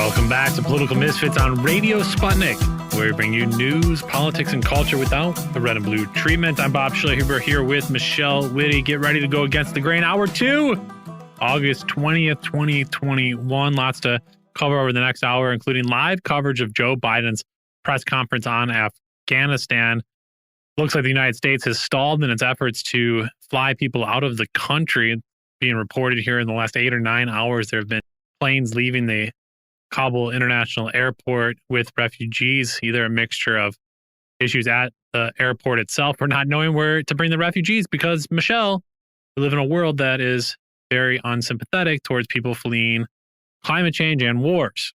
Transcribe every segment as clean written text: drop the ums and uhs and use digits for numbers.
Welcome back to Political Misfits on Radio Sputnik, where we bring you news, politics, and culture without the red and blue treatment. I'm Bob Schlehuber here with Michelle Whitty. Get ready to go against the grain. Hour 2, August 20th, 2021. Lots to cover over the next hour, including live coverage of Joe Biden's press conference on Afghanistan. Looks like the United States has stalled in its efforts to fly people out of the country. Being reported here in the last 8 or 9 hours, there have been planes leaving the Kabul International Airport with refugees, either a mixture of issues at the airport itself or not knowing where to bring the refugees because, Michelle, we live in a world that is very unsympathetic towards people fleeing climate change and wars.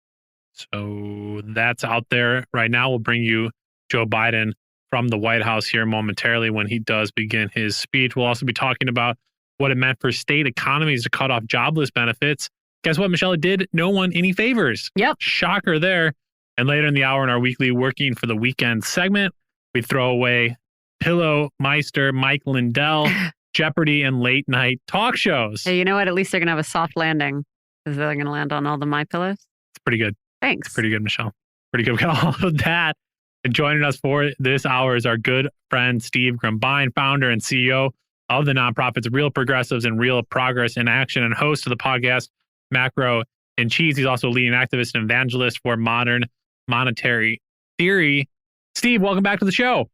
So that's out there right now. We'll bring you Joe Biden from the White House here momentarily when he does begin his speech. We'll also be talking about what it meant for state economies to cut off jobless benefits. Guess what, Michelle? It did no one any favors. Yep. Shocker there. And later in the hour in our weekly Working for the Weekend segment, we throw away Pillow Meister, Mike Lindell, Jeopardy, and late night talk shows. Hey, you know what? At least they're going to have a soft landing because they're going to land on all the My Pillows. It's pretty good. Thanks. It's pretty good, Michelle. Pretty good. We got all of that. And joining us for this hour is our good friend, Steve Grumbine, founder and CEO of the nonprofits Real Progressives and Real Progress in Action and host of the podcast Macro and Cheese. He's also a leading activist and evangelist for modern monetary theory. Steve, welcome back to the show.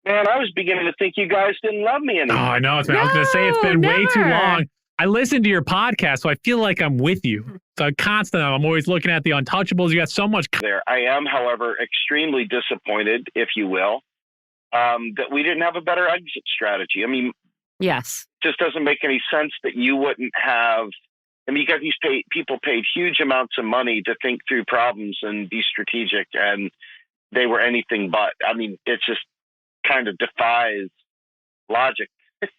Man, I was beginning to think you guys didn't love me anymore. Oh, I know. I was going to say it's been way too long. I listen to your podcast, so I feel like I'm with you. So I'm always looking at the untouchables. You got so much there. I am, however, extremely disappointed, if you will, that we didn't have a better exit strategy. I mean, yes, it just doesn't make any sense that you wouldn't have. I mean, you got these people paid huge amounts of money to think through problems and be strategic, and they were anything but. I mean, it just kind of defies logic.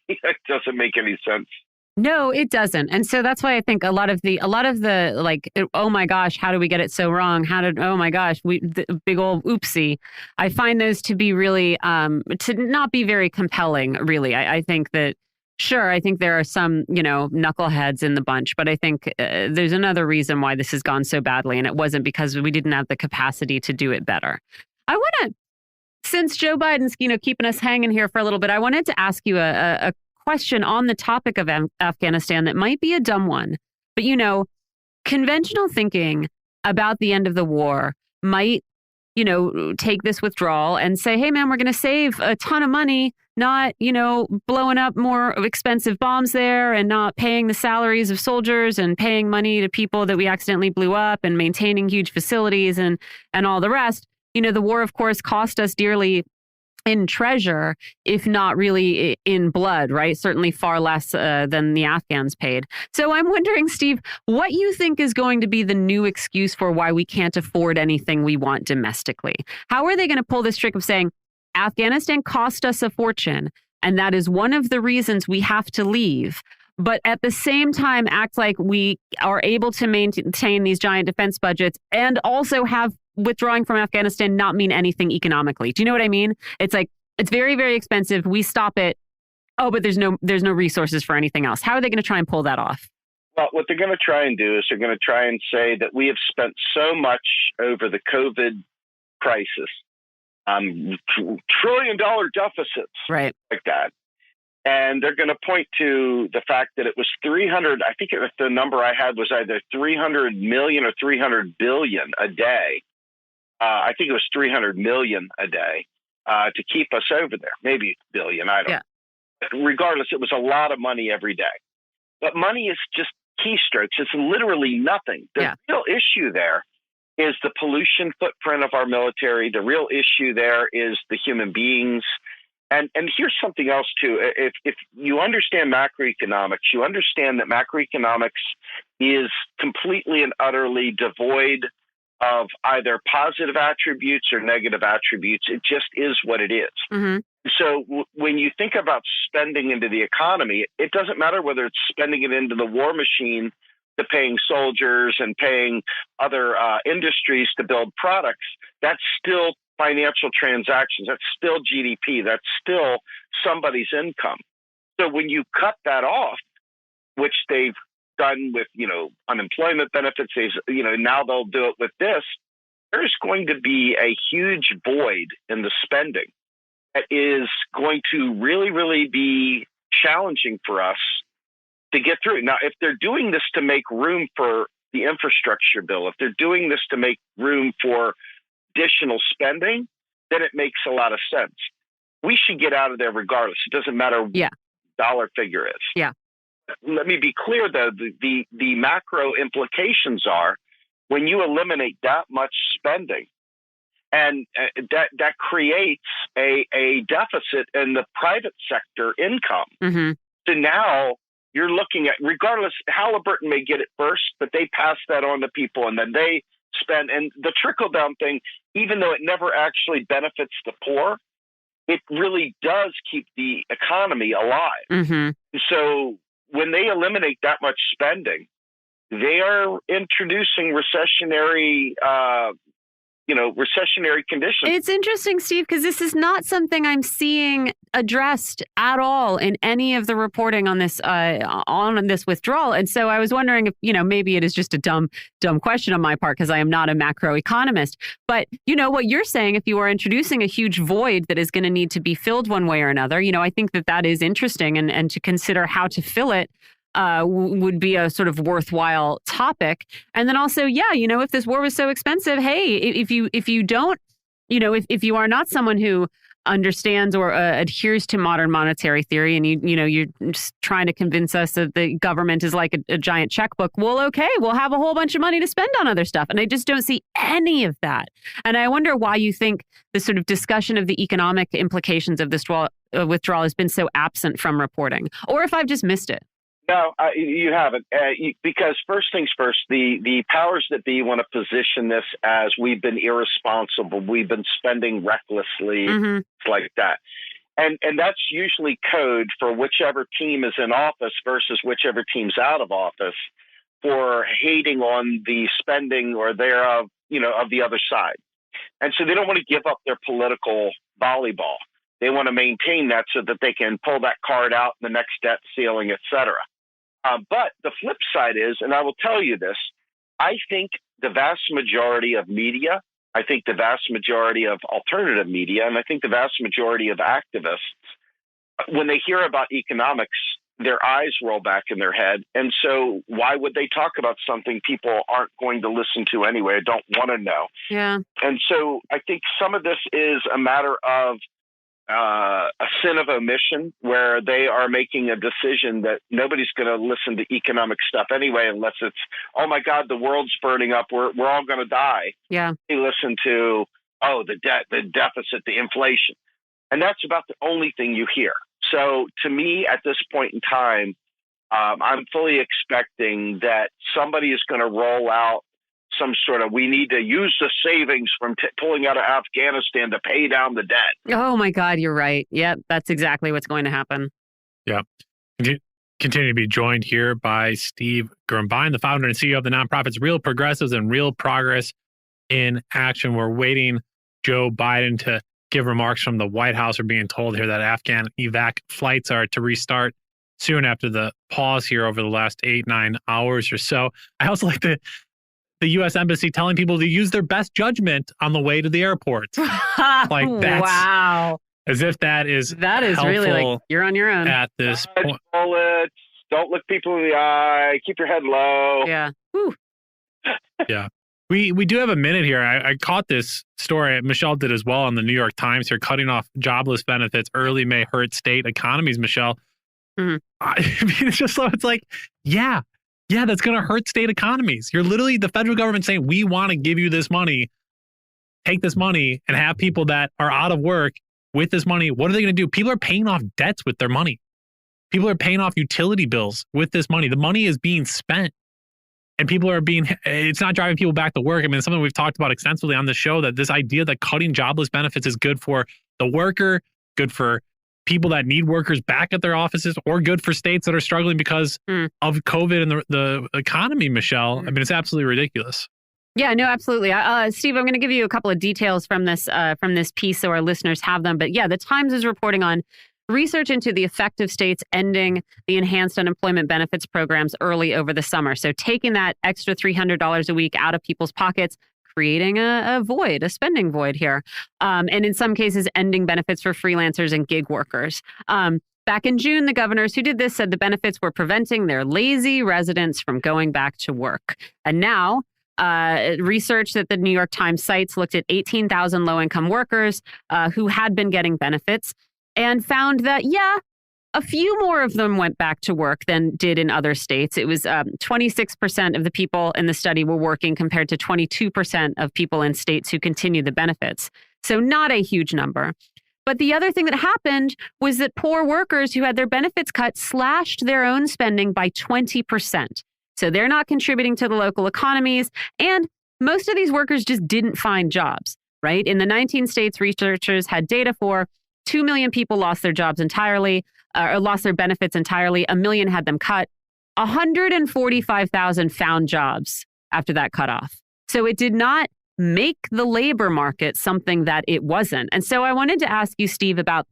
It doesn't make any sense. No, it doesn't. And so that's why I think a lot of the like, oh my gosh, how did we get it so wrong? Oh my gosh, the big old oopsie. I find those to be really, to not be very compelling, really. I think that, sure, I think there are some, knuckleheads in the bunch, but I think there's another reason why this has gone so badly. And it wasn't because we didn't have the capacity to do it better. I want to, since Joe Biden's, keeping us hanging here for a little bit, I wanted to ask you a question on the topic of Afghanistan that might be a dumb one. But, conventional thinking about the end of the war might, take this withdrawal and say, hey, man, we're going to save a ton of money, not, blowing up more expensive bombs there and not paying the salaries of soldiers and paying money to people that we accidentally blew up and maintaining huge facilities and all the rest. The war, of course, cost us dearly in treasure, if not really in blood, right? Certainly far less than the Afghans paid. So I'm wondering, Steve, what you think is going to be the new excuse for why we can't afford anything we want domestically? How are they going to pull this trick of saying, Afghanistan cost us a fortune, and that is one of the reasons we have to leave, but at the same time act like we are able to maintain these giant defense budgets and also have withdrawing from Afghanistan not mean anything economically? Do you know what I mean? It's like, it's very, very expensive. We stop it. Oh, but there's no resources for anything else. How are they going to try and pull that off? Well, what they're going to try and do is they're going to try and say that we have spent so much over the COVID crisis, $1 trillion deficits, right, like that. And they're going to point to the fact that it was 300, I think the number I had was either 300 million or 300 billion a day. I think it was 300 million a day to keep us over there. Maybe billion, I don't know. But regardless, it was a lot of money every day. But money is just keystrokes. It's literally nothing. The real issue there is the pollution footprint of our military. The real issue there is the human beings. And here's something else, too. If you understand macroeconomics, you understand that macroeconomics is completely and utterly devoid of either positive attributes or negative attributes. It just is what it is. Mm-hmm. So when you think about spending into the economy, it doesn't matter whether it's spending it into the war machine to paying soldiers and paying other industries to build products. That's still financial transactions. That's still GDP. That's still somebody's income. So when you cut that off, which they've done with, unemployment benefits. Now they'll do it with this. There's going to be a huge void in the spending that is going to really, really be challenging for us to get through. Now, if they're doing this to make room for the infrastructure bill, if they're doing this to make room for additional spending, then it makes a lot of sense. We should get out of there regardless. It doesn't matter what the dollar figure is. Yeah. Let me be clear, though. The macro implications are when you eliminate that much spending, and that creates a deficit in the private sector income. Mm-hmm. So now you're looking at, regardless, Halliburton may get it first, but they pass that on to people and then they spend. And the trickle-down thing, even though it never actually benefits the poor, it really does keep the economy alive. Mm-hmm. So when they eliminate that much spending, they are introducing recessionary conditions. It's interesting, Steve, because this is not something I'm seeing addressed at all in any of the reporting on this withdrawal. And so I was wondering if, maybe it is just a dumb question on my part because I am not a macroeconomist. But what you're saying, if you are introducing a huge void that is going to need to be filled one way or another, I think that is interesting, and to consider how to fill it would be a sort of worthwhile topic. And then also, if this war was so expensive, hey, if you don't, if you are not someone who understands or adheres to modern monetary theory, and you're just trying to convince us that the government is like a giant checkbook, well, okay, we'll have a whole bunch of money to spend on other stuff. And I just don't see any of that. And I wonder why you think the sort of discussion of the economic implications of this withdrawal has been so absent from reporting, or if I've just missed it. No, you haven't. Because first things first, the powers that be want to position this as we've been irresponsible, we've been spending recklessly, like that. And that's usually code for whichever team is in office versus whichever team's out of office for hating on the spending or thereof, of the other side. And so they don't want to give up their political volleyball. They want to maintain that so that they can pull that card out in the next debt ceiling, et cetera. But the flip side is, and I will tell you this, I think the vast majority of media, I think the vast majority of alternative media, and I think the vast majority of activists, when they hear about economics, their eyes roll back in their head. And so why would they talk about something people aren't going to listen to anyway, or don't want to know? Yeah. And so I think some of this is a matter of a sin of omission, where they are making a decision that nobody's going to listen to economic stuff anyway, unless it's, oh my God, the world's burning up, we're all going to die. Yeah. They listen to, the debt, the deficit, the inflation. And that's about the only thing you hear. So to me, at this point in time, I'm fully expecting that somebody is going to roll out some sort of, we need to use the savings from pulling out of Afghanistan to pay down the debt. Oh my God, you're right. Yep, that's exactly what's going to happen. Yeah. Continue to be joined here by Steve Grumbine, the founder and CEO of the nonprofits Real Progressives and Real Progress in Action. We're waiting Joe Biden to give remarks from the White House. We're being told here that Afghan evac flights are to restart soon after the pause here over the last 8-9 hours or so. I also like the U.S. Embassy telling people to use their best judgment on the way to the airport. Like that's wow. As if that is really like you're on your own at this point. Bullets, don't look people in the eye. Keep your head low. Yeah. Whew. Yeah. We do have a minute here. I caught this story. Michelle did as well on the New York Times here. Cutting off jobless benefits early may hurt state economies, Michelle. Mm-hmm. I mean, it's like, yeah, that's going to hurt state economies. You're literally the federal government saying, we want to give you this money, take this money and have people that are out of work with this money. What are they going to do? People are paying off debts with their money. People are paying off utility bills with this money. The money is being spent and it's not driving people back to work. I mean, it's something we've talked about extensively on the show, that this idea that cutting jobless benefits is good for the worker, good for people that need workers back at their offices, or good for states that are struggling because of COVID and the economy, Michelle. I mean, it's absolutely ridiculous. Yeah, no, absolutely. Steve, I'm going to give you a couple of details from this piece so our listeners have them. But yeah, the Times is reporting on research into the effect of states ending the enhanced unemployment benefits programs early over the summer. So taking that extra $300 a week out of people's pockets, creating a void, a spending void here. And in some cases, ending benefits for freelancers and gig workers. Back in June, the governors who did this said the benefits were preventing their lazy residents from going back to work. And now, research that the New York Times cites looked at 18,000 low-income workers who had been getting benefits and found that, a few more of them went back to work than did in other states. It was 26% of the people in the study were working compared to 22% of people in states who continued the benefits. So not a huge number. But the other thing that happened was that poor workers who had their benefits cut slashed their own spending by 20%. So they're not contributing to the local economies. And most of these workers just didn't find jobs, right? In the 19 states researchers had data for, 2 million people lost their jobs entirely, or lost their benefits entirely. 1 million had them cut. 145,000 found jobs after that cutoff. So it did not make the labor market something that it wasn't. And so I wanted to ask you, Steve, about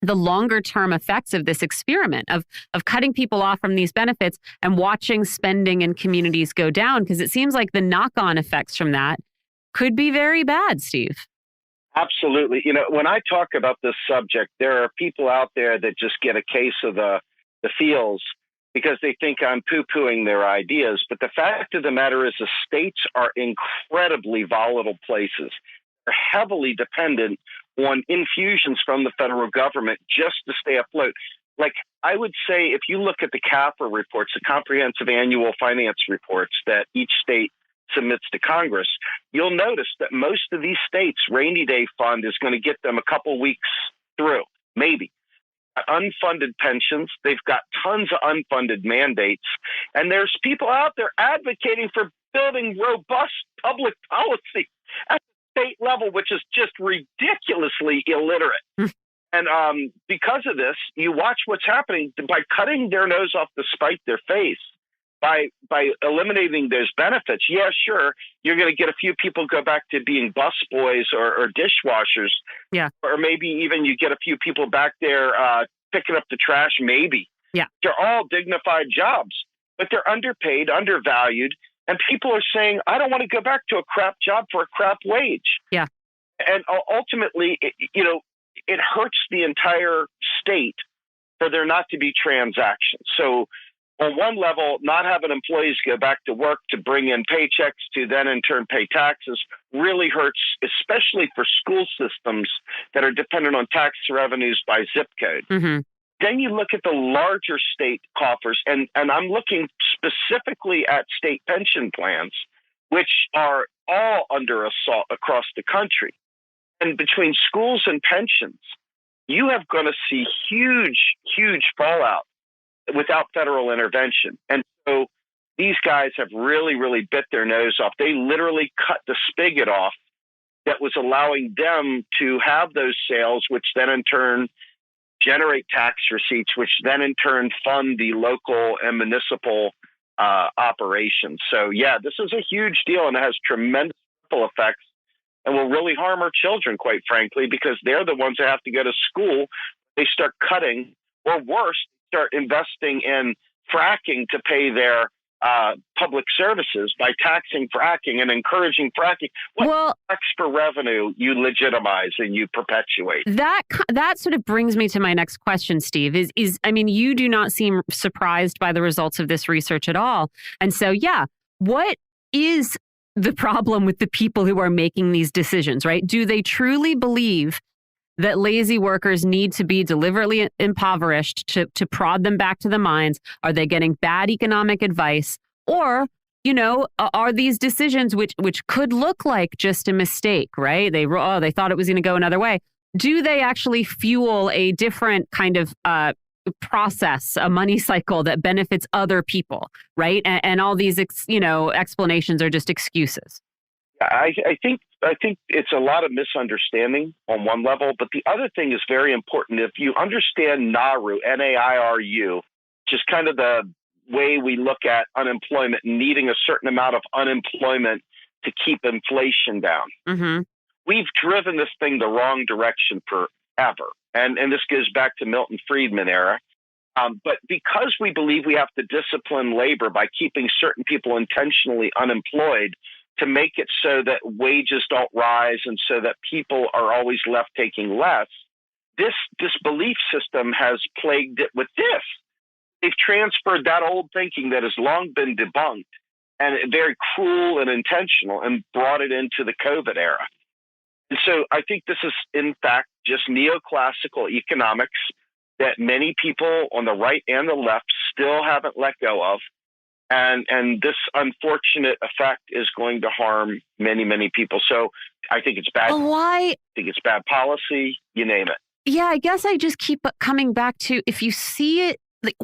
the longer term effects of this experiment of cutting people off from these benefits and watching spending in communities go down, because it seems like the knock-on effects from that could be very bad, Steve. Absolutely. When I talk about this subject, there are people out there that just get a case of the feels because they think I'm poo-pooing their ideas. But the fact of the matter is the states are incredibly volatile places. They're heavily dependent on infusions from the federal government just to stay afloat. Like I would say, if you look at the CAFR reports, the comprehensive annual finance reports that each state submits to Congress, you'll notice that most of these states' rainy day fund is going to get them a couple weeks through, maybe. Unfunded pensions, they've got tons of unfunded mandates, and there's people out there advocating for building robust public policy at the state level, which is just ridiculously illiterate. And because of this, you watch what's happening by cutting their nose off to spite their face. By eliminating those benefits, yeah, sure, you're going to get a few people go back to being busboys or dishwashers. Yeah. Or maybe even you get a few people back there picking up the trash, maybe. Yeah. They're all dignified jobs, but they're underpaid, undervalued, and people are saying, I don't want to go back to a crap job for a crap wage. Yeah. And ultimately, it hurts the entire state for there not to be transactions. So on one level, not having employees go back to work to bring in paychecks to then in turn pay taxes really hurts, especially for school systems that are dependent on tax revenues by zip code. Mm-hmm. Then you look at the larger state coffers, and I'm looking specifically at state pension plans, which are all under assault across the country. And between schools and pensions, you have going to see huge fallout without federal intervention. And so these guys have really bit their nose off. They literally cut the spigot off that was allowing them to have those sales, which then in turn generate tax receipts, which then in turn fund the local and municipal operations. So yeah, this is a huge deal, and it has tremendous ripple effects and will really harm our children, quite frankly, because they're the ones that have to go to school. They start cutting, or worse, start investing in fracking to pay their public services by taxing fracking and encouraging fracking. What extra revenue you legitimize and you perpetuate? That sort of brings me to my next question, Steve, is I mean, you do not seem surprised by the results of this research at all. And so, yeah, what is the problem with the people who are making these decisions, right? Do they truly believe that lazy workers need to be deliberately impoverished to prod them back to the mines? Are they getting bad economic advice? Or, are these decisions which could look like just a mistake, right? They thought it was going to go another way. Do they actually fuel a different kind of process, a money cycle that benefits other people, right? And all these, explanations are just excuses. I think it's a lot of misunderstanding on one level, but the other thing is very important. If you understand NAIRU, N-A-I-R-U, which is kind of the way we look at unemployment, needing a certain amount of unemployment to keep inflation down. Mm-hmm. We've driven this thing the wrong direction forever. And this goes back to Milton Friedman era. But because we believe we have to discipline labor by keeping certain people intentionally unemployed to make it so that wages don't rise and so that people are always left taking less, this belief system has plagued it with this. They've transferred that old thinking that has long been debunked and very cruel and intentional and brought it into the COVID era. And so I think this is, in fact, just neoclassical economics that many people on the right and the left still haven't let go of. And this unfortunate effect is going to harm many, many people. So I think it's bad. Why? I think it's bad policy, you name it. Yeah, I guess I just keep coming back to, if you see it, like,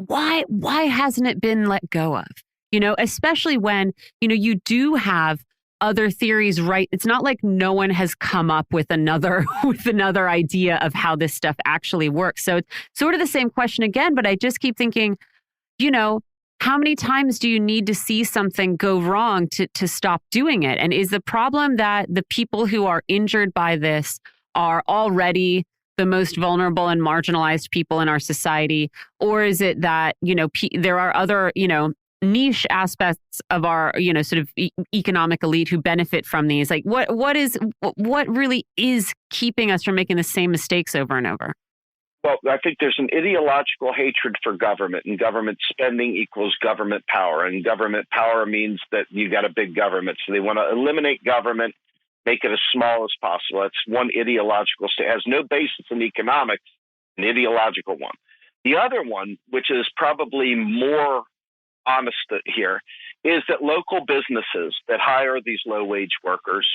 why hasn't it been let go of? You know, especially when, you do have other theories, right? It's not like no one has come up with another idea of how this stuff actually works. So it's sort of the same question again, but I just keep thinking, how many times do you need to see something go wrong to stop doing it? And is the problem that the people who are injured by this are already the most vulnerable and marginalized people in our society? Or is it that, there are other, niche aspects of our, sort of economic elite who benefit from these? Like what really is keeping us from making the same mistakes over and over? Well, I think there's an ideological hatred for government, and government spending equals government power. And government power means that you got a big government. So they want to eliminate government, make it as small as possible. That's one ideological state. It has no basis in economics, an ideological one. The other one, which is probably more honest here, is that local businesses that hire these low-wage workers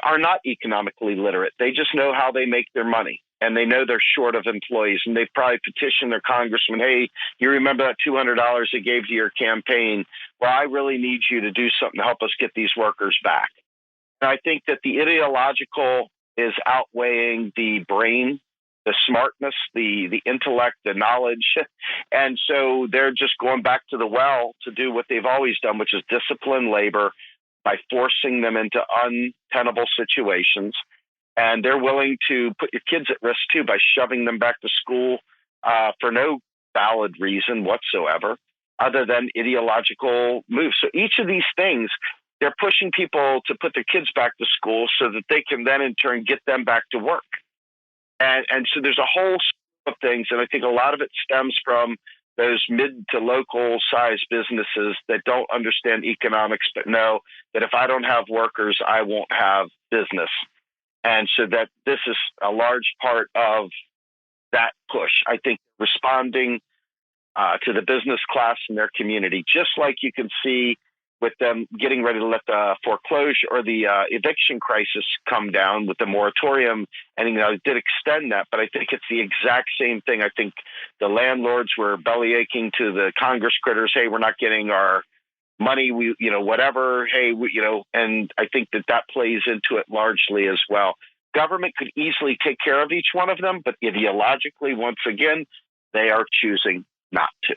are not economically literate. They just know how they make their money, and they know they're short of employees, and they've probably petitioned their congressman, hey, you remember that $200 they gave to your campaign? Well, I really need you to do something to help us get these workers back. And I think that the ideological is outweighing the brain, the smartness, the intellect, the knowledge. And so they're just going back to the well to do what they've always done, which is discipline labor by forcing them into untenable situations. And they're willing to put your kids at risk, too, by shoving them back to school for no valid reason whatsoever, other than ideological moves. So each of these things, they're pushing people to put their kids back to school so that they can then, in turn, get them back to work. And so there's a whole slew of things, and I think a lot of it stems from those mid to local size businesses that don't understand economics, but know that if I don't have workers, I won't have business. And so that this is a large part of that push. I think responding to the business class in their community, just like you can see with them getting ready to let the foreclosure or the eviction crisis come down with the moratorium. And, it did extend that, but I think it's the exact same thing. I think the landlords were bellyaching to the Congress critters, hey, we're not getting our money, whatever, hey, and I think that plays into it largely as well. Government could easily take care of each one of them, but ideologically, once again, they are choosing not to.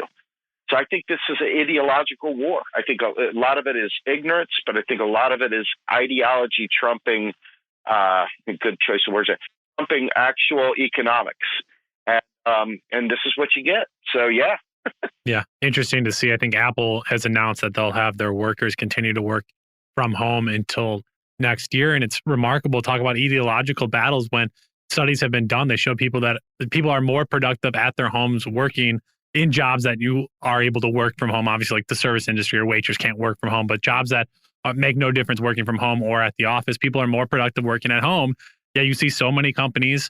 So I think this is an ideological war. I think a lot of it is ignorance, but I think a lot of it is ideology trumping, good choice of words, trumping actual economics. And this is what you get. So, yeah. Yeah, interesting to see. I think Apple has announced that they'll have their workers continue to work from home until next year. And it's remarkable to talk about ideological battles when studies have been done. They show people that people are more productive at their homes working in jobs that you are able to work from home. Obviously, like the service industry or waitress can't work from home, but jobs that make no difference working from home or at the office, people are more productive working at home. Yeah, you see so many companies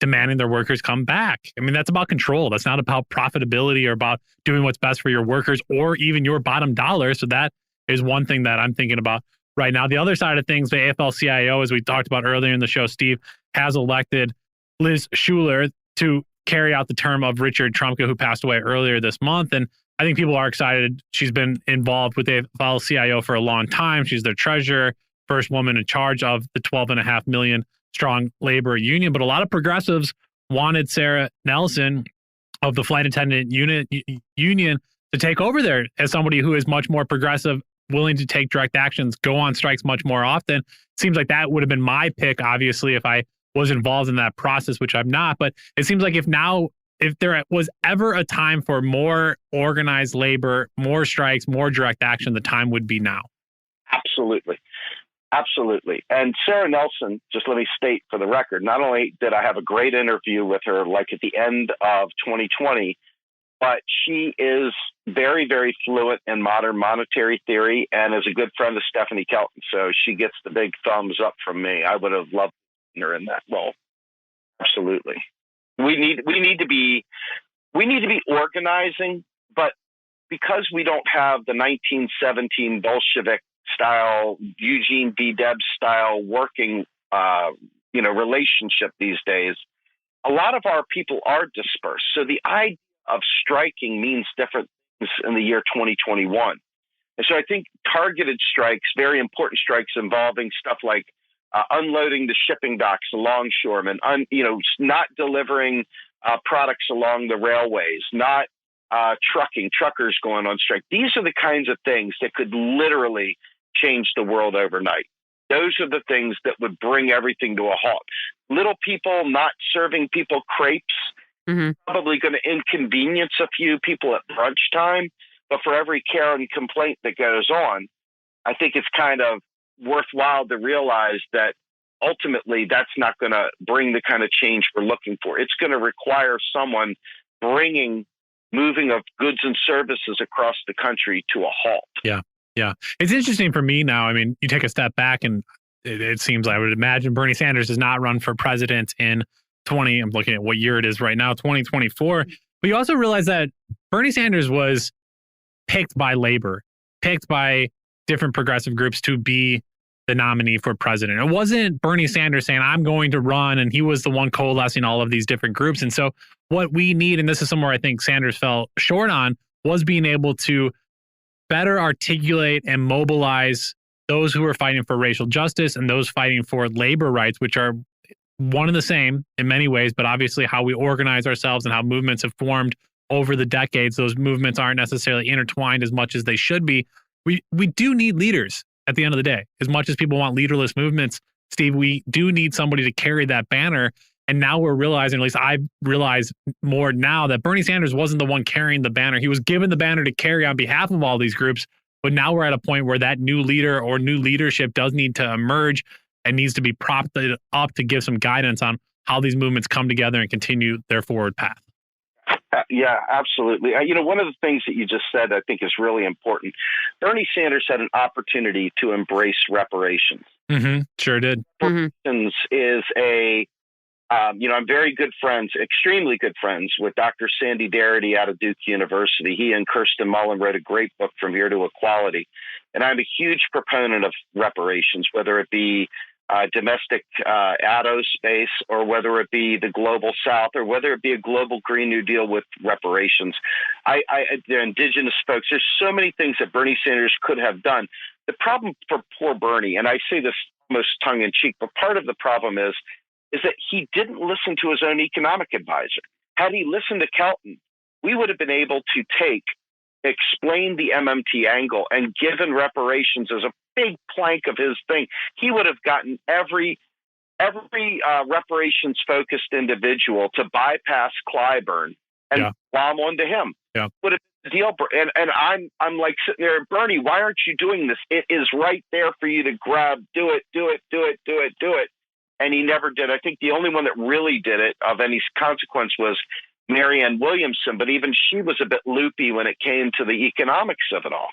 demanding their workers come back. I mean, that's about control. That's not about profitability or about doing what's best for your workers or even your bottom dollar. So that is one thing that I'm thinking about right now. The other side of things, the AFL-CIO, as we talked about earlier in the show, Steve, has elected Liz Schuler to carry out the term of Richard Trumka, who passed away earlier this month. And I think people are excited. She's been involved with the AFL-CIO for a long time. She's their treasurer, first woman in charge of the 12.5 million strong labor union. But a lot of progressives wanted Sarah Nelson of the flight attendant union to take over there as somebody who is much more progressive, willing to take direct actions, go on strikes much more often. Seems like that would have been my pick, obviously, if I was involved in that process, which I'm not. But it seems like if there was ever a time for more organized labor, more strikes, more direct action, the time would be now. Absolutely. Absolutely. And Sarah Nelson, just let me state for the record, not only did I have a great interview with her like at the end of 2020, but she is very, very fluent in modern monetary theory and is a good friend of Stephanie Kelton. So she gets the big thumbs up from me. I would have loved her in that role. Absolutely. We need to be organizing, but because we don't have the 1917 Bolshevik style, Eugene V. Debs style working, relationship these days, a lot of our people are dispersed. So the idea of striking means different things in the year 2021. And so I think targeted strikes, very important strikes involving stuff like unloading the shipping docks, the longshoremen, not delivering products along the railways, not truckers going on strike. These are the kinds of things that could literally change the world overnight. Those are the things that would bring everything to a halt. Little people not serving people crepes, probably going to inconvenience a few people at brunch time. But for every care and complaint that goes on, I think it's kind of worthwhile to realize that ultimately that's not going to bring the kind of change we're looking for. It's going to require someone moving of goods and services across the country to a halt. Yeah. It's interesting for me now. I mean, you take a step back and it seems I would imagine Bernie Sanders does not run for president in I'm looking at what year it is right now, 2024. But you also realize that Bernie Sanders was picked by labor, picked by different progressive groups to be the nominee for president. It wasn't Bernie Sanders saying, I'm going to run, and he was the one coalescing all of these different groups. And so what we need, and this is somewhere I think Sanders fell short on, was being able to better articulate and mobilize those who are fighting for racial justice and those fighting for labor rights, which are one and the same in many ways, but obviously how we organize ourselves and how movements have formed over the decades, those movements aren't necessarily intertwined as much as they should be. We do need leaders at the end of the day. As much as people want leaderless movements, Steve, we do need somebody to carry that banner. And now we're realizing, at least I realize more now, that Bernie Sanders wasn't the one carrying the banner. He was given the banner to carry on behalf of all these groups. But now we're at a point where that new leader or new leadership does need to emerge and needs to be propped up to give some guidance on how these movements come together and continue their forward path. Yeah, absolutely. One of the things that you just said, I think is really important. Bernie Sanders had an opportunity to embrace reparations. Sure did. Reparations is I'm very good friends, extremely good friends with Dr. Sandy Darity out of Duke University. He and Kirsten Mullen wrote a great book, From Here to Equality. And I'm a huge proponent of reparations, whether it be domestic ADO space, or whether it be the global South, or whether it be a global Green New Deal with reparations. The indigenous folks, there's so many things that Bernie Sanders could have done. The problem for poor Bernie, and I say this almost tongue in cheek, but part of the problem is that he didn't listen to his own economic advisor. Had he listened to Kelton, we would have been able to explain the MMT angle and given reparations as a big plank of his thing. He would have gotten every reparations-focused individual to bypass Clyburn and bomb onto him. Yeah. Would have been the deal. And I'm like sitting there, Bernie, why aren't you doing this? It is right there for you to grab. Do it. And he never did. I think the only one that really did it of any consequence was Marianne Williamson, but even she was a bit loopy when it came to the economics of it all.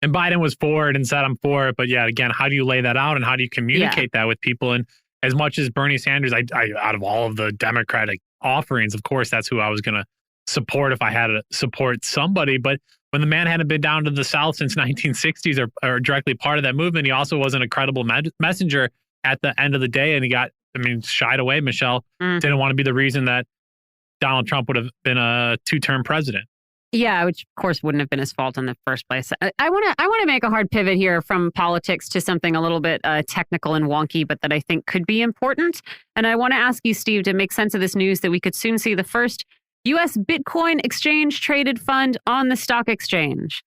And Biden was for it and said, I'm for it. But yeah, again, how do you lay that out and how do you communicate that with people? And as much as Bernie Sanders, I out of all of the Democratic offerings, of course, that's who I was going to support if I had to support somebody. But when the man hadn't been down to the South since 1960s or directly part of that movement, he also wasn't a credible messenger at the end of the day. And he got, shied away. Michelle didn't want to be the reason that Donald Trump would have been a two-term president. Yeah, which of course wouldn't have been his fault in the first place. I want to make a hard pivot here from politics to something a little bit technical and wonky, but that I think could be important. And I want to ask you, Steve, to make sense of this news that we could soon see the first U.S. Bitcoin exchange traded fund on the stock exchange.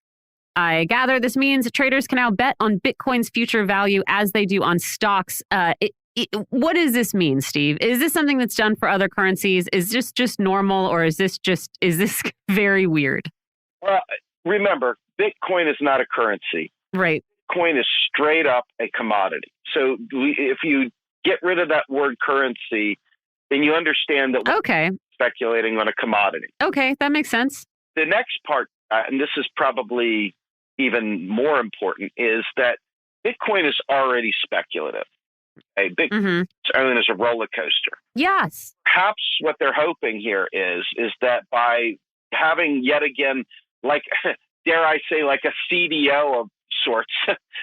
I gather this means traders can now bet on Bitcoin's future value as they do on stocks. what does this mean, Steve? Is this something that's done for other currencies? Is this just normal, or is this very weird? Well, remember, Bitcoin is not a currency. Right. Bitcoin is straight up a commodity. So if you get rid of that word currency, then you understand that we're speculating on a commodity. Okay, that makes sense. The next part, and this is probably even more important, is that Bitcoin is already speculative. Bitcoin is a roller coaster. Yes. Perhaps what they're hoping here is that by having yet again, like, dare I say, like a CDO of sorts,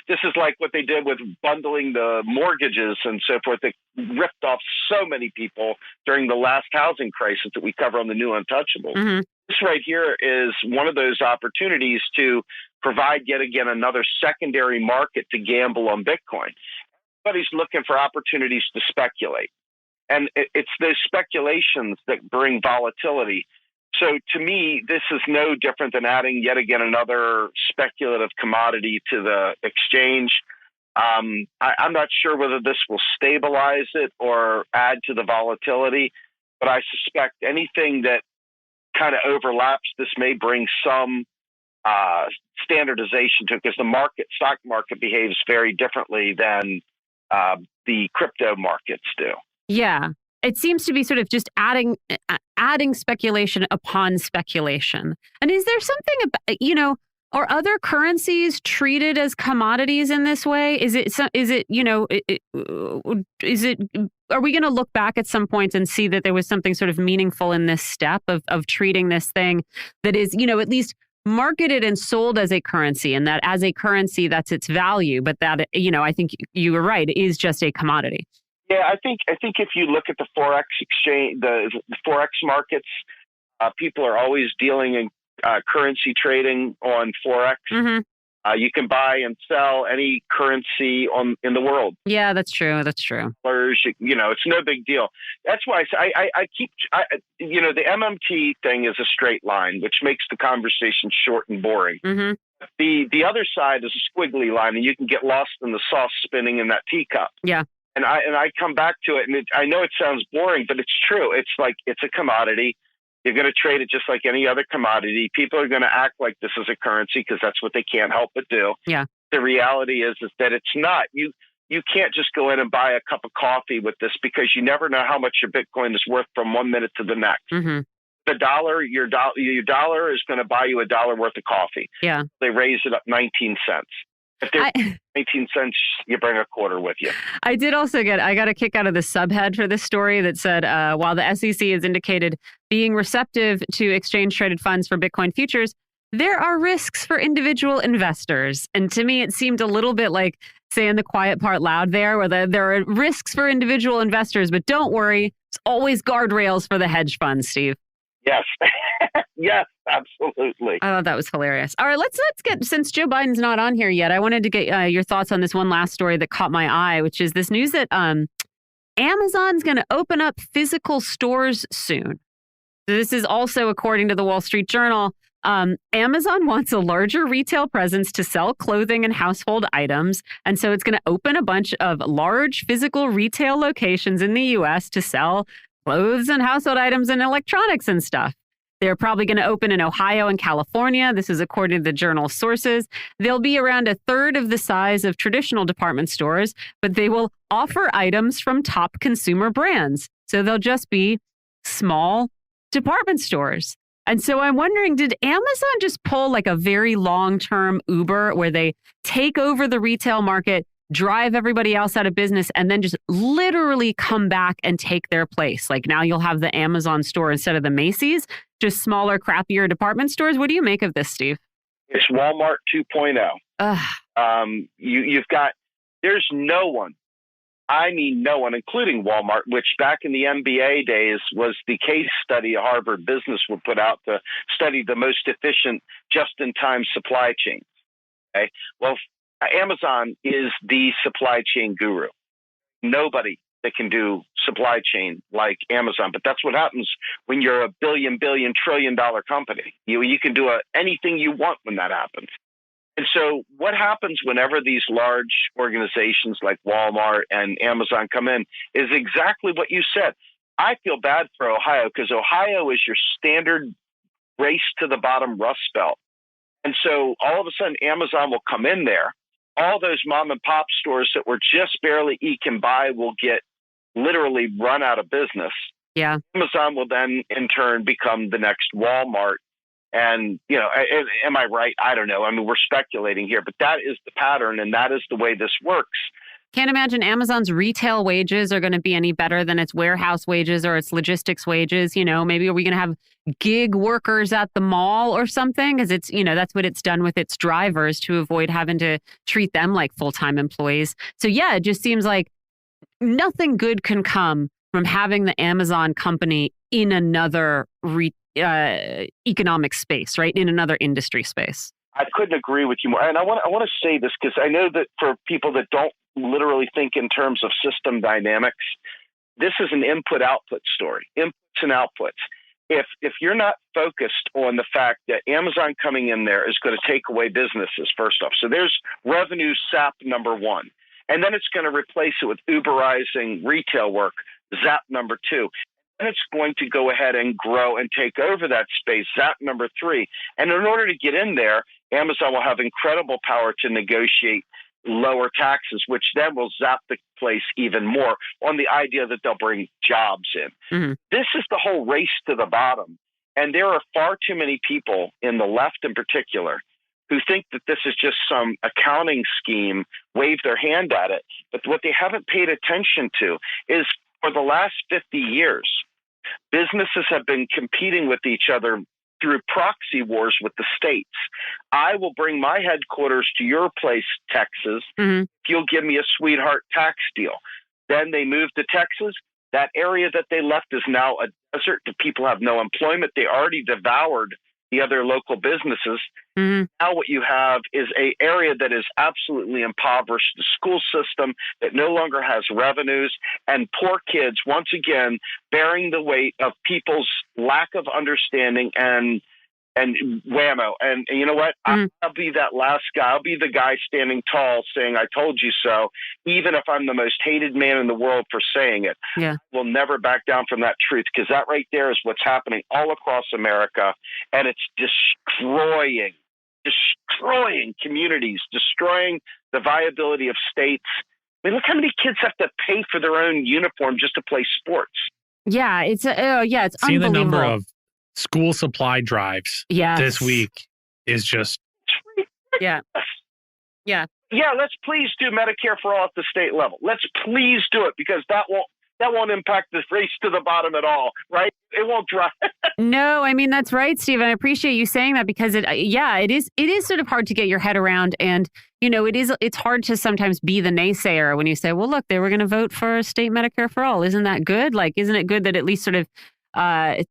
this is like what they did with bundling the mortgages and so forth. They ripped off so many people during the last housing crisis that we cover on the New Untouchables. This right here is one of those opportunities to provide yet again another secondary market to gamble on Bitcoin. Everybody's looking for opportunities to speculate. And it's those speculations that bring volatility. So to me, this is no different than adding yet again another speculative commodity to the exchange. I'm not sure whether this will stabilize it or add to the volatility, but I suspect anything that kind of overlaps this may bring some standardization to it, because the stock market behaves very differently than the crypto markets do. Yeah. It seems to be sort of just adding speculation upon speculation. And is there something about, are other currencies treated as commodities in this way? Are we going to look back at some point and see that there was something sort of meaningful in this step of treating this thing that is, at least marketed and sold as a currency, and that as a currency, that's its value, but that, I think you were right, it is just a commodity. Yeah, I think if you look at the Forex exchange, the Forex markets, people are always dealing in currency trading on Forex. You can buy and sell any currency in the world. Yeah, that's true. That's true. It's no big deal. That's why the MMT thing is a straight line, which makes the conversation short and boring. The other side is a squiggly line, and you can get lost in the sauce spinning in that teacup. Yeah. And I come back to it, and I know it sounds boring, but it's true. It's like it's a commodity. You're going to trade it just like any other commodity. People are going to act like this is a currency because that's what they can't help but do. Yeah. The reality is that it's not. You can't just go in and buy a cup of coffee with this, because you never know how much your Bitcoin is worth from 1 minute to the next. The dollar, your dollar is going to buy you $1 worth of coffee. Yeah. They raise it up 19 cents. If there's 19 cents, you bring a quarter with you. I got a kick out of the subhead for this story that said, while the SEC has indicated being receptive to exchange-traded funds for Bitcoin futures, there are risks for individual investors. And to me, it seemed a little bit like saying the quiet part loud there, where there are risks for individual investors, but don't worry, there's always guardrails for the hedge funds, Steve. Yes. Yes, absolutely. I thought that was hilarious. All right, let's get, since Joe Biden's not on here yet, I wanted to get your thoughts on this one last story that caught my eye, which is this news that Amazon's going to open up physical stores soon. This is also according to the Wall Street Journal. Amazon wants a larger retail presence to sell clothing and household items. And so it's going to open a bunch of large physical retail locations in the U.S. to sell clothes and household items and electronics and stuff. They're probably going to open in Ohio and California. This is according to the journal's sources. They'll be around a third of the size of traditional department stores, but they will offer items from top consumer brands. So they'll just be small department stores. And so I'm wondering, did Amazon just pull like a very long-term Uber where they take over the retail market, drive everybody else out of business, and then just literally come back and take their place? Like now you'll have the Amazon store instead of the Macy's, just smaller, crappier department stores. What do you make of this, Steve? It's Walmart 2.0. You've got, there's no one, I mean no one, including Walmart, which back in the MBA days was the case study Harvard Business would put out to study the most efficient just-in-time supply chains. Okay? Well, Amazon is the supply chain guru. Nobody that can do supply chain like Amazon, but that's what happens when you're a billion, trillion-dollar company. You can do anything you want when that happens. And so what happens whenever these large organizations like Walmart and Amazon come in is exactly what you said. I feel bad for Ohio because Ohio is your standard race to the bottom rust belt. And so all of a sudden, Amazon will come in there. All those mom and pop stores that were just barely eking by will get literally run out of business. Yeah. Amazon will then in turn become the next Walmart. And, am I right? I don't know. I mean, we're speculating here, but that is the pattern and that is the way this works. Can't imagine Amazon's retail wages are going to be any better than its warehouse wages or its logistics wages. Maybe are we going to have gig workers at the mall or something? Because it's, that's what it's done with its drivers to avoid having to treat them like full-time employees. So yeah, it just seems like nothing good can come from having the Amazon company in another economic space, right? In another industry space. I couldn't agree with you more. And I want to say this because I know that for people that don't literally think in terms of system dynamics, this is an input-output story, inputs and outputs. If you're not focused on the fact that Amazon coming in there is going to take away businesses, first off. So there's revenue sap number one. And then it's going to replace it with Uberizing retail work, zap number two. And it's going to go ahead and grow and take over that space, zap number three. And in order to get in there, Amazon will have incredible power to negotiate lower taxes, which then will zap the place even more on the idea that they'll bring jobs in. Mm-hmm. This is the whole race to the bottom. And there are far too many people in the left in particular who think that this is just some accounting scheme, wave their hand at it. But what they haven't paid attention to is for the last 50 years, businesses have been competing with each other through proxy wars with the states. I will bring my headquarters to your place, Texas, if you'll give me a sweetheart tax deal. Then they moved to Texas. That area that they left is now a desert. The people have no employment. They already devoured the other local businesses. Now what you have is an area that is absolutely impoverished, the school system that no longer has revenues, and poor kids, once again, bearing the weight of people's lack of understanding and whammo. And you know what? I'll be that last guy. I'll be the guy standing tall saying, I told you so, even if I'm the most hated man in the world for saying it. Yeah. We'll never back down from that truth because that right there is what's happening all across America. And it's destroying communities, destroying the viability of states. I mean, look how many kids have to pay for their own uniform just to play sports. Yeah, it's See unbelievable. The number of school supply drives this week is just... Yeah. Let's please do Medicare for all at the state level. Let's please do it because that won't impact the race to the bottom at all, right? It won't drive. No, I mean, that's right, Steve. And I appreciate you saying that because it is sort of hard to get your head around. And, it's hard to sometimes be the naysayer when you say, well, look, they were going to vote for state Medicare for all. Isn't that good? Like, isn't it good that at least sort of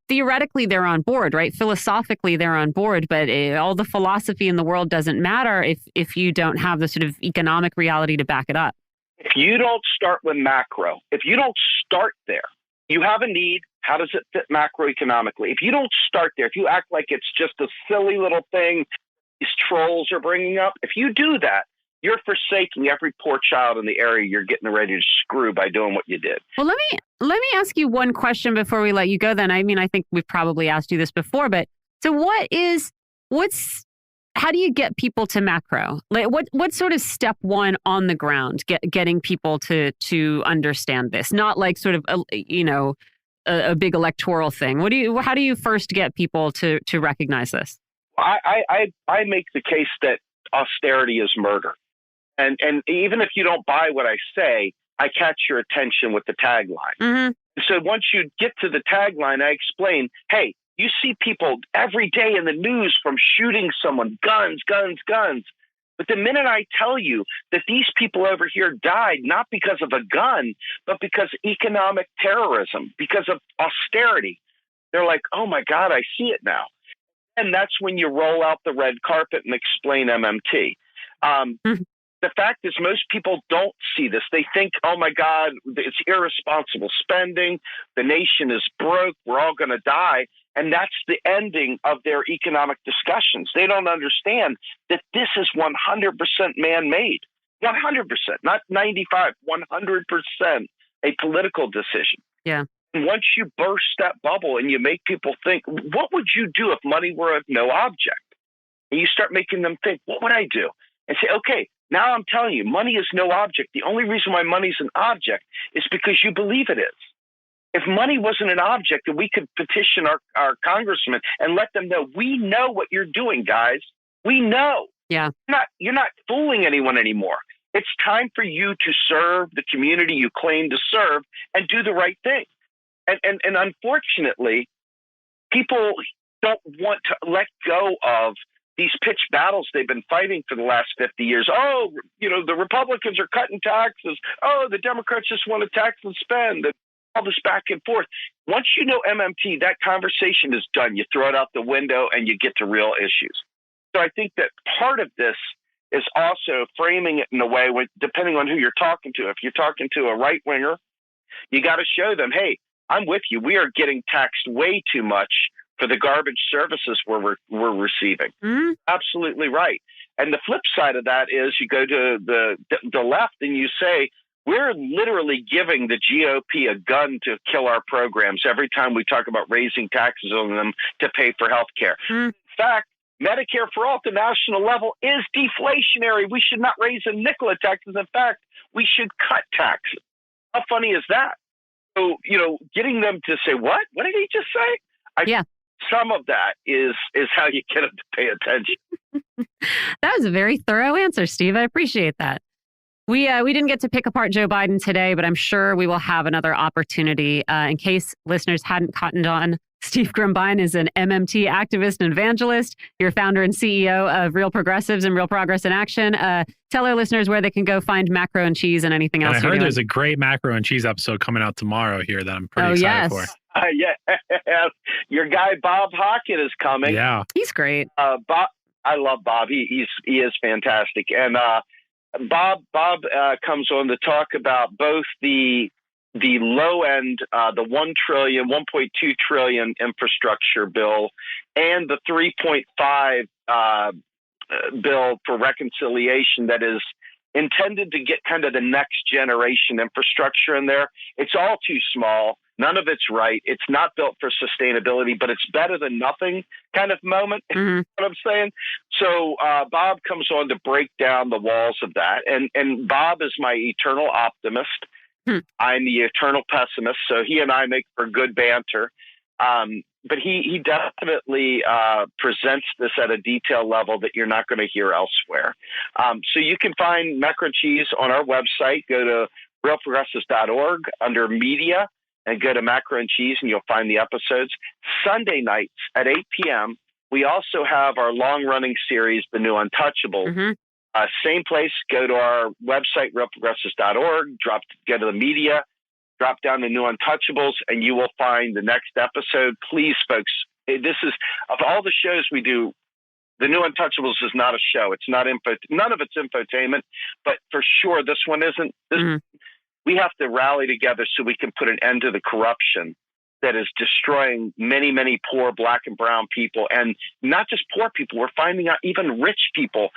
theoretically they're on board, right? Philosophically, they're on board, but all the philosophy in the world doesn't matter if you don't have the sort of economic reality to back it up. If you don't start with macro, if you don't start there, you have a need. How does it fit macroeconomically? If you don't start there, if you act like it's just a silly little thing these trolls are bringing up, if you do that, you're forsaking every poor child in the area you're getting ready to screw by doing what you did. Well, let me ask you one question before we let you go then. I mean, I think we've probably asked you this before, but so how do you get people to macro? Like what's sort of step one on the ground, getting people to understand this? Not like sort of a big electoral thing. How do you first get people to recognize this? I make the case that austerity is murder. And even if you don't buy what I say, I catch your attention with the tagline. So once you get to the tagline, I explain, hey, you see people every day in the news from shooting someone, guns. But the minute I tell you that these people over here died not because of a gun, but because of economic terrorism, because of austerity, they're like, oh my God, I see it now. And that's when you roll out the red carpet and explain MMT. The fact is most people don't see this. They think, oh my God, it's irresponsible spending. The nation is broke. We're all going to die. And that's the ending of their economic discussions. They don't understand that this is 100% man-made. 100%, not 95, 100% a political decision. Yeah. And once you burst that bubble and you make people think, what would you do if money were of no object? And you start making them think, what would I do? And say, okay, now I'm telling you, money is no object. The only reason why money is an object is because you believe it is. If money wasn't an object, then we could petition our congressmen and let them know, we know what you're doing, guys. We know. Yeah. You're not fooling anyone anymore. It's time for you to serve the community you claim to serve and do the right thing. And unfortunately, people don't want to let go of these pitch battles they've been fighting for the last 50 years. Oh, the Republicans are cutting taxes. Oh, the Democrats just want to tax and spend. And all this back and forth. Once you know MMT, that conversation is done. You throw it out the window and you get to real issues. So I think that part of this is also framing it in a way, depending on who you're talking to. If you're talking to a right winger, you got to show them, hey, I'm with you. We are getting taxed way too much for the garbage services we're receiving. Mm-hmm. Absolutely right. And the flip side of that is you go to the left and you say, we're literally giving the GOP a gun to kill our programs every time we talk about raising taxes on them to pay for health care. Mm-hmm. In fact, Medicare for all at the national level is deflationary. We should not raise a nickel of taxes. In fact, we should cut taxes. How funny is that? So, getting them to say, what? What did he just say? Some of that is how you get them to pay attention. That was a very thorough answer, Steve. I appreciate that. We didn't get to pick apart Joe Biden today, but I'm sure we will have another opportunity. In case listeners hadn't cottoned on, Steve Grumbine is an MMT activist and evangelist. You're founder and CEO of Real Progressives and Real Progress in Action. Tell our listeners where they can go find Macro and Cheese and anything else. And I heard there's a great Macro and Cheese episode coming out tomorrow here that I'm pretty excited for. Yeah, your guy Bob Hockett is coming. Yeah, he's great. Bob, I love Bob. He is fantastic. And Bob comes on to talk about both the low end, the 1.2 trillion infrastructure bill and the 3.5 bill for reconciliation that is intended to get kind of the next generation infrastructure in there. It's all too small. None of it's right. It's not built for sustainability, but it's better than nothing kind of moment. Mm-hmm. What I'm saying. So Bob comes on to break down the walls of that. And Bob is my eternal optimist. I'm the eternal pessimist. So he and I make for good banter. But he definitely presents this at a detail level that you're not going to hear elsewhere. So you can find Macro and Cheese on our website. Go to realprogressives.org under media and go to Macro and Cheese and you'll find the episodes. Sunday nights at 8 p.m., we also have our long-running series, The New Untouchables. Mm-hmm. Same place, go to our website, realprogressives.org, go to the media, drop down to New Untouchables, and you will find the next episode. Please, folks, this is, of all the shows we do, The New Untouchables is not a show. It's not none of it's infotainment, but for sure this one isn't. We have to rally together so we can put an end to the corruption that is destroying many, many poor Black and brown people, and not just poor people. We're finding out even rich people,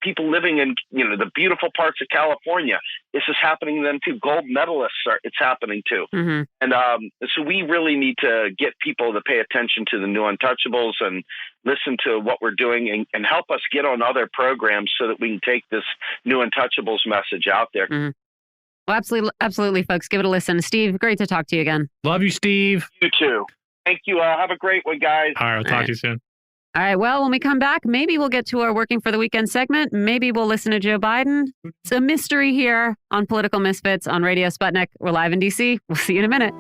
people living in, the beautiful parts of California. This is happening to them too. Gold medalists it's happening to. Mm-hmm. And so we really need to get people to pay attention to the New Untouchables and listen to what we're doing and help us get on other programs so that we can take this New Untouchables message out there. Mm-hmm. Well, absolutely, folks. Give it a listen. Steve, great to talk to you again. Love you, Steve. You too. Thank you. Have a great one, guys. All right, we'll talk to you soon. All right. Well, when we come back, maybe we'll get to our Working for the Weekend segment. Maybe we'll listen to Joe Biden. It's a mystery here on Political Misfits on Radio Sputnik. We're live in D.C. We'll see you in a minute.